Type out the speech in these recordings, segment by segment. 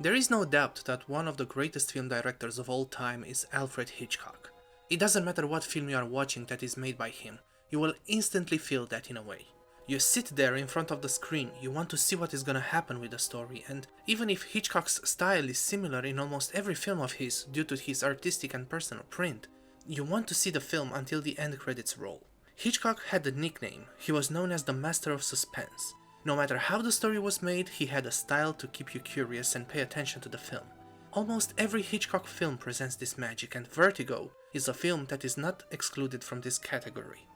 There is no doubt that one of the greatest film directors of all time is Alfred Hitchcock. It doesn't matter what film you are watching that is made by him, you will instantly feel that in a way. You sit there in front of the screen, you want to see what is gonna happen with the story, and even if Hitchcock's style is similar in almost every film of his due to his artistic and personal print, you want to see the film until the end credits roll. Hitchcock had a nickname, he was known as the Master of Suspense. No matter how the story was made, he had a style to keep you curious and pay attention to the film. Almost every Hitchcock film presents this magic, and Vertigo is a film that is not excluded from this category.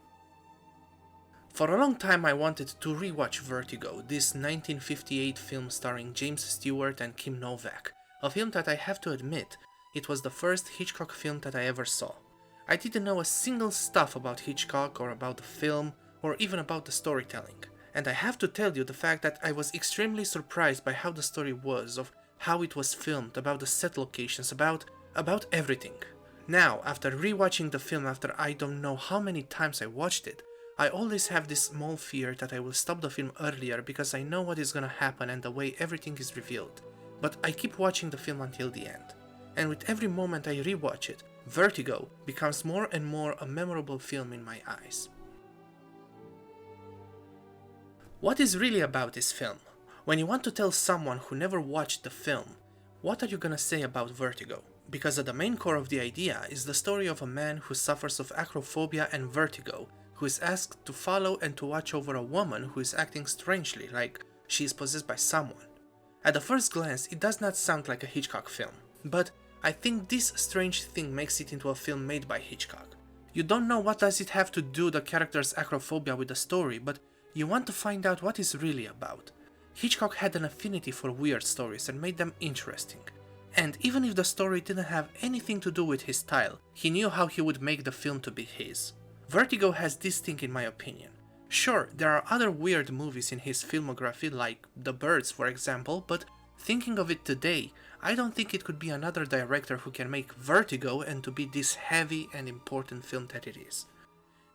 For a long time I wanted to rewatch Vertigo, this 1958 film starring James Stewart and Kim Novak, a film that I have to admit, it was the first Hitchcock film that I ever saw. I didn't know a single stuff about Hitchcock or about the film or even about the storytelling. And I have to tell you the fact that I was extremely surprised by how the story was, of how it was filmed, about the set locations, about everything. Now, after rewatching the film after I don't know how many times I watched it, I always have this small fear that I will stop the film earlier because I know what is gonna happen and the way everything is revealed. But I keep watching the film until the end. And with every moment I rewatch it, Vertigo becomes more and more a memorable film in my eyes. What is really about this film? When you want to tell someone who never watched the film, what are you gonna say about Vertigo? Because at the main core of the idea is the story of a man who suffers of acrophobia and vertigo, who is asked to follow and to watch over a woman who is acting strangely, like she is possessed by someone. At the first glance, it does not sound like a Hitchcock film, but I think this strange thing makes it into a film made by Hitchcock. You don't know what does it have to do the character's acrophobia with the story, but you want to find out what it's really about. Hitchcock had an affinity for weird stories and made them interesting. And even if the story didn't have anything to do with his style, he knew how he would make the film to be his. Vertigo has this thing in my opinion. Sure, there are other weird movies in his filmography like The Birds for example, but thinking of it today, I don't think it could be another director who can make Vertigo and to be this heavy and important film that it is.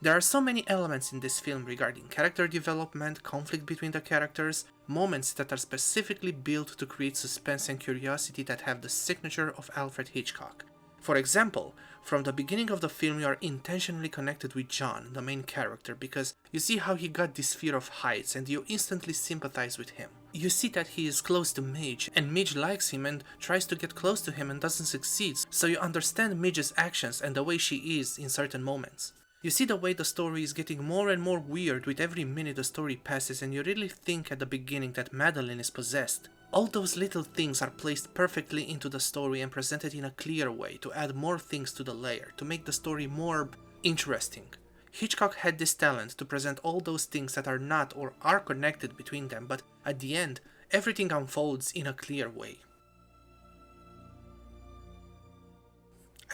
There are so many elements in this film regarding character development, conflict between the characters, moments that are specifically built to create suspense and curiosity that have the signature of Alfred Hitchcock. For example, from the beginning of the film you are intentionally connected with John, the main character, because you see how he got this fear of heights and you instantly sympathize with him. You see that he is close to Midge, and Midge likes him and tries to get close to him and doesn't succeed, so you understand Midge's actions and the way she is in certain moments. You see the way the story is getting more and more weird with every minute the story passes, and you really think at the beginning that Madeline is possessed. All those little things are placed perfectly into the story and presented in a clear way to add more things to the layer, to make the story more interesting. Hitchcock had this talent to present all those things that are not or are connected between them, but at the end, everything unfolds in a clear way.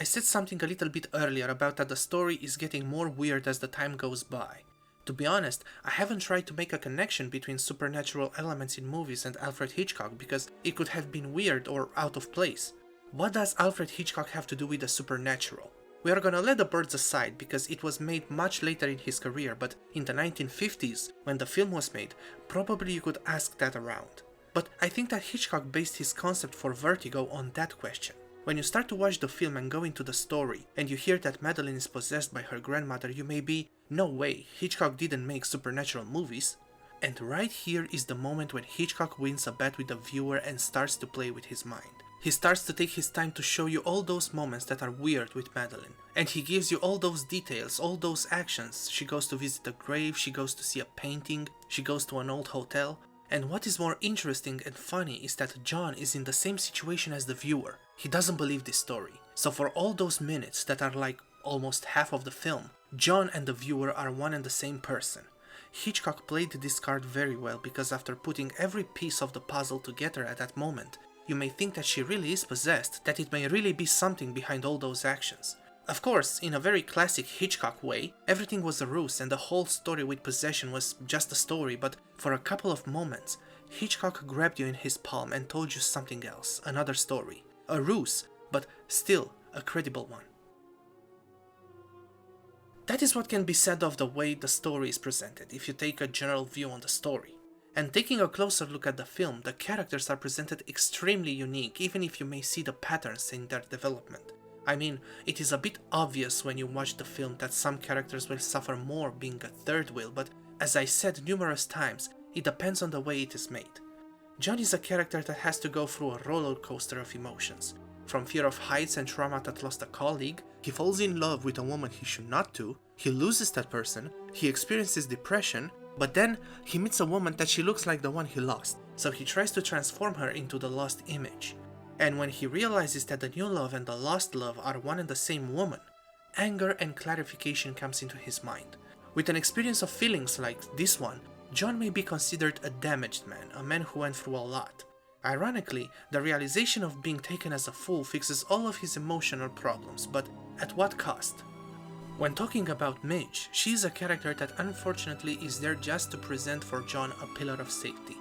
I said something a little bit earlier about that the story is getting more weird as the time goes by. To be honest, I haven't tried to make a connection between supernatural elements in movies and Alfred Hitchcock because it could have been weird or out of place. What does Alfred Hitchcock have to do with the supernatural? We are gonna let The Birds aside because it was made much later in his career, but in the 1950s, when the film was made, probably you could ask that around. But I think that Hitchcock based his concept for Vertigo on that question. When you start to watch the film and go into the story, and you hear that Madeline is possessed by her grandmother, you may be, no way, Hitchcock didn't make supernatural movies. And right here is the moment when Hitchcock wins a bet with the viewer and starts to play with his mind. He starts to take his time to show you all those moments that are weird with Madeline. And he gives you all those details, all those actions. She goes to visit a grave, she goes to see a painting, she goes to an old hotel. And what is more interesting and funny is that John is in the same situation as the viewer. He doesn't believe this story. So for all those minutes that are like almost half of the film, John and the viewer are one and the same person. Hitchcock played this card very well because after putting every piece of the puzzle together at that moment, you may think that she really is possessed, that it may really be something behind all those actions. Of course, in a very classic Hitchcock way, everything was a ruse and the whole story with possession was just a story, but for a couple of moments, Hitchcock grabbed you in his palm and told you something else, another story. A ruse, but still a credible one. That is what can be said of the way the story is presented, if you take a general view on the story. And taking a closer look at the film, the characters are presented extremely unique, even if you may see the patterns in their development. I mean, it is a bit obvious when you watch the film that some characters will suffer more being a third wheel, but as I said numerous times, it depends on the way it is made. John is a character that has to go through a roller coaster of emotions. From fear of heights and trauma that lost a colleague, he falls in love with a woman he should not do, he loses that person, he experiences depression, but then he meets a woman that she looks like the one he lost, so he tries to transform her into the lost image. And when he realizes that the new love and the lost love are one and the same woman, anger and clarification comes into his mind. With an experience of feelings like this one, John may be considered a damaged man, a man who went through a lot. Ironically, the realization of being taken as a fool fixes all of his emotional problems, but at what cost? When talking about Midge, she is a character that unfortunately is there just to present for John a pillar of safety.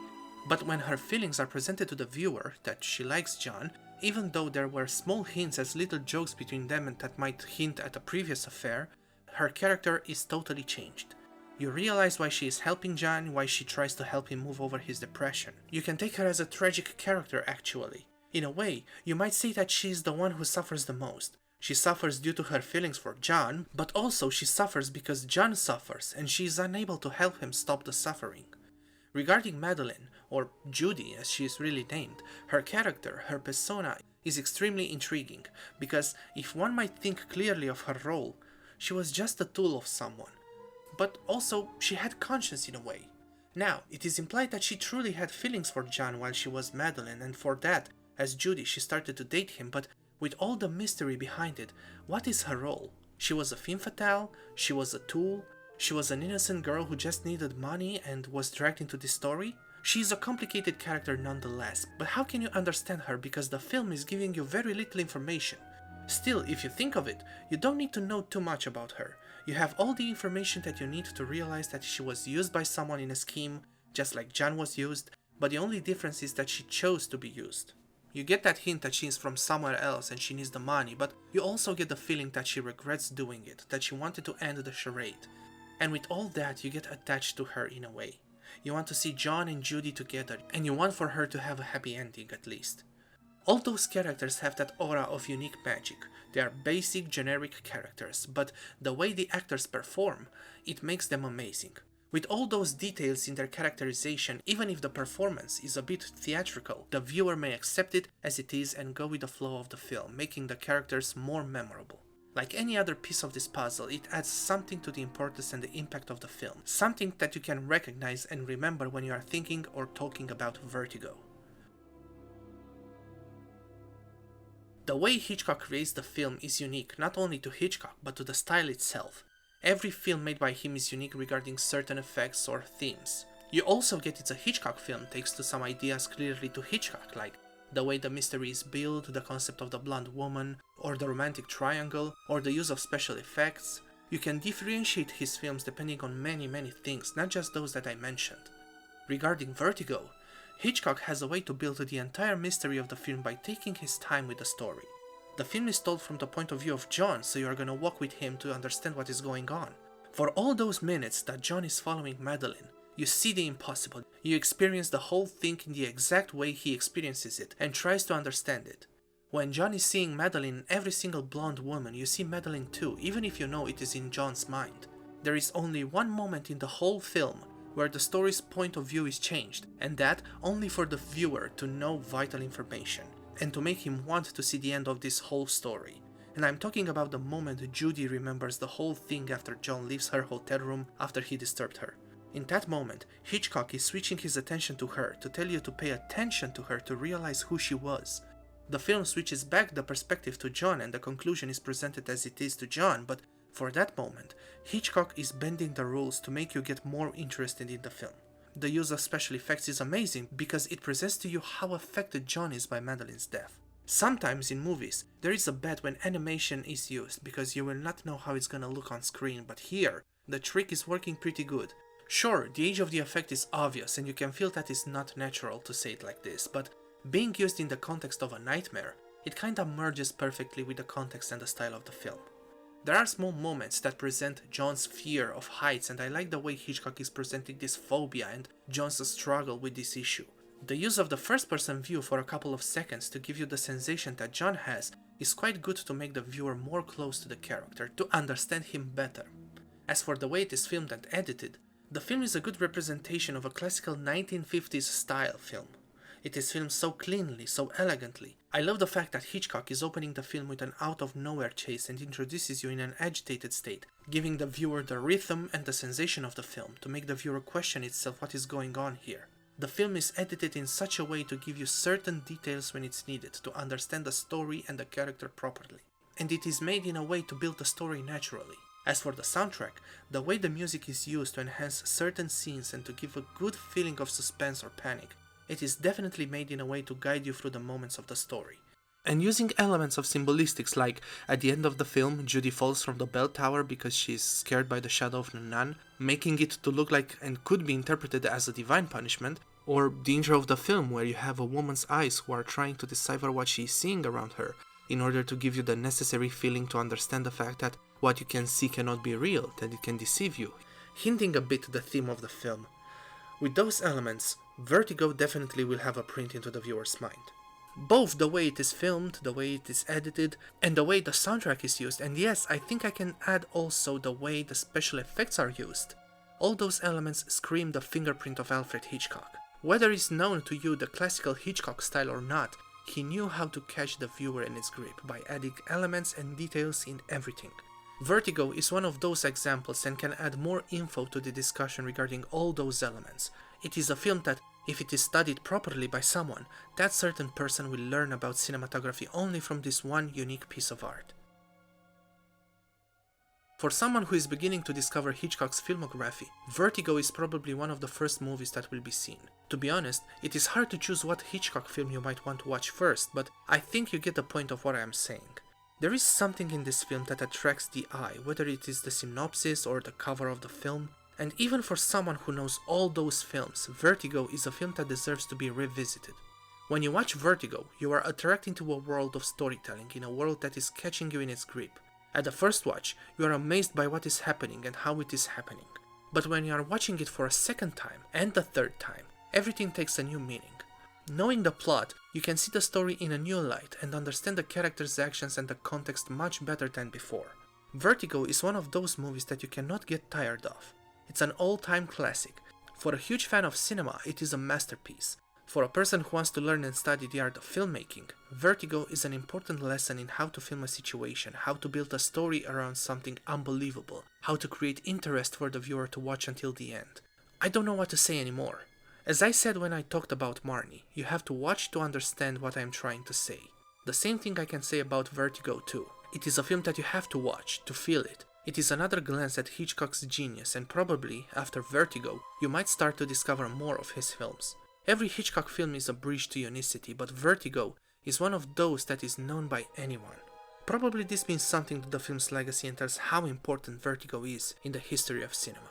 But when her feelings are presented to the viewer, that she likes John, even though there were small hints as little jokes between them and that might hint at a previous affair, her character is totally changed. You realize why she is helping John, why she tries to help him move over his depression. You can take her as a tragic character actually. In a way, you might say that she is the one who suffers the most. She suffers due to her feelings for John, but also she suffers because John suffers and she is unable to help him stop the suffering. Regarding Madeline, or Judy as she is really named, her character, her persona, is extremely intriguing, because if one might think clearly of her role, she was just a tool of someone. But also, she had conscience in a way. Now, it is implied that she truly had feelings for John while she was Madeline, and for that, as Judy, she started to date him, but with all the mystery behind it, what is her role? She was a femme fatale, she was a tool, she was an innocent girl who just needed money and was dragged into this story? She is a complicated character nonetheless, but how can you understand her because the film is giving you very little information? Still, if you think of it, you don't need to know too much about her. You have all the information that you need to realize that she was used by someone in a scheme, just like John was used, but the only difference is that she chose to be used. You get that hint that she is from somewhere else and she needs the money, but you also get the feeling that she regrets doing it, that she wanted to end the charade. And with all that, you get attached to her in a way. You want to see John and Judy together, and you want for her to have a happy ending at least. All those characters have that aura of unique magic. They are basic, generic characters, but the way the actors perform, it makes them amazing. With all those details in their characterization, even if the performance is a bit theatrical, the viewer may accept it as it is and go with the flow of the film, making the characters more memorable. Like any other piece of this puzzle, it adds something to the importance and the impact of the film, something that you can recognize and remember when you are thinking or talking about Vertigo. The way Hitchcock creates the film is unique not only to Hitchcock but to the style itself. Every film made by him is unique regarding certain effects or themes. You also get it's a Hitchcock film takes to some ideas clearly to Hitchcock, like the way the mystery is built, the concept of the blonde woman, or the romantic triangle, or the use of special effects. You can differentiate his films depending on many things, not just those that I mentioned. Regarding Vertigo, Hitchcock has a way to build the entire mystery of the film by taking his time with the story. The film is told from the point of view of John, so you are gonna walk with him to understand what is going on. For all those minutes that John is following Madeline, you see the impossible. You experience the whole thing in the exact way he experiences it and tries to understand it. When John is seeing Madeline in every single blonde woman, you see Madeline too, even if you know it is in John's mind. There is only one moment in the whole film where the story's point of view is changed, and that only for the viewer to know vital information, and to make him want to see the end of this whole story. And I'm talking about the moment Judy remembers the whole thing after John leaves her hotel room after he disturbed her. In that moment, Hitchcock is switching his attention to her to tell you to pay attention to her to realize who she was. The film switches back the perspective to John and the conclusion is presented as it is to John, but for that moment, Hitchcock is bending the rules to make you get more interested in the film. The use of special effects is amazing because it presents to you how affected John is by Madeline's death. Sometimes in movies, there is a bet when animation is used because you will not know how it's gonna look on screen, but here, the trick is working pretty good. Sure, the age of the effect is obvious and you can feel that it's not natural to say it like this, but being used in the context of a nightmare, it kinda merges perfectly with the context and the style of the film. There are small moments that present John's fear of heights, and I like the way Hitchcock is presenting this phobia and John's struggle with this issue. The use of the first-person view for a couple of seconds to give you the sensation that John has is quite good to make the viewer more close to the character, to understand him better. As for the way it is filmed and edited, the film is a good representation of a classical 1950s style film. It is filmed so cleanly, so elegantly. I love the fact that Hitchcock is opening the film with an out-of-nowhere chase and introduces you in an agitated state, giving the viewer the rhythm and the sensation of the film to make the viewer question itself what is going on here. The film is edited in such a way to give you certain details when it's needed to understand the story and the character properly. And it is made in a way to build the story naturally. As for the soundtrack, the way the music is used to enhance certain scenes and to give a good feeling of suspense or panic, it is definitely made in a way to guide you through the moments of the story. And using elements of symbolistics like, at the end of the film, Judy falls from the bell tower because she is scared by the shadow of the nun, making it to look like and could be interpreted as a divine punishment, or the intro of the film where you have a woman's eyes who are trying to decipher what she is seeing around her, in order to give you the necessary feeling to understand the fact that what you can see cannot be real, that it can deceive you, hinting a bit the theme of the film. With those elements, Vertigo definitely will have a print into the viewer's mind. Both the way it is filmed, the way it is edited, and the way the soundtrack is used, and yes, I think I can add also the way the special effects are used. All those elements scream the fingerprint of Alfred Hitchcock. Whether it's known to you the classical Hitchcock style or not, he knew how to catch the viewer in its grip by adding elements and details in everything. Vertigo is one of those examples and can add more info to the discussion regarding all those elements. It is a film that, if it is studied properly by someone, that certain person will learn about cinematography only from this one unique piece of art. For someone who is beginning to discover Hitchcock's filmography, Vertigo is probably one of the first movies that will be seen. To be honest, it is hard to choose what Hitchcock film you might want to watch first, but I think you get the point of what I am saying. There is something in this film that attracts the eye, whether it is the synopsis or the cover of the film, and even for someone who knows all those films, Vertigo is a film that deserves to be revisited. When you watch Vertigo, you are attracted to a world of storytelling, in a world that is catching you in its grip. At the first watch, you are amazed by what is happening and how it is happening. But when you are watching it for a second time and the third time, everything takes a new meaning. Knowing the plot, you can see the story in a new light and understand the characters' actions and the context much better than before. Vertigo is one of those movies that you cannot get tired of. It's an all-time classic. For a huge fan of cinema, it is a masterpiece. For a person who wants to learn and study the art of filmmaking, Vertigo is an important lesson in how to film a situation, how to build a story around something unbelievable, how to create interest for the viewer to watch until the end. I don't know what to say anymore. As I said when I talked about Marnie, you have to watch to understand what I am trying to say. The same thing I can say about Vertigo too. It is a film that you have to watch, to feel it. It is another glance at Hitchcock's genius, and probably, after Vertigo, you might start to discover more of his films. Every Hitchcock film is a bridge to unicity, but Vertigo is one of those that is known by anyone. Probably this means something to the film's legacy and tells how important Vertigo is in the history of cinema.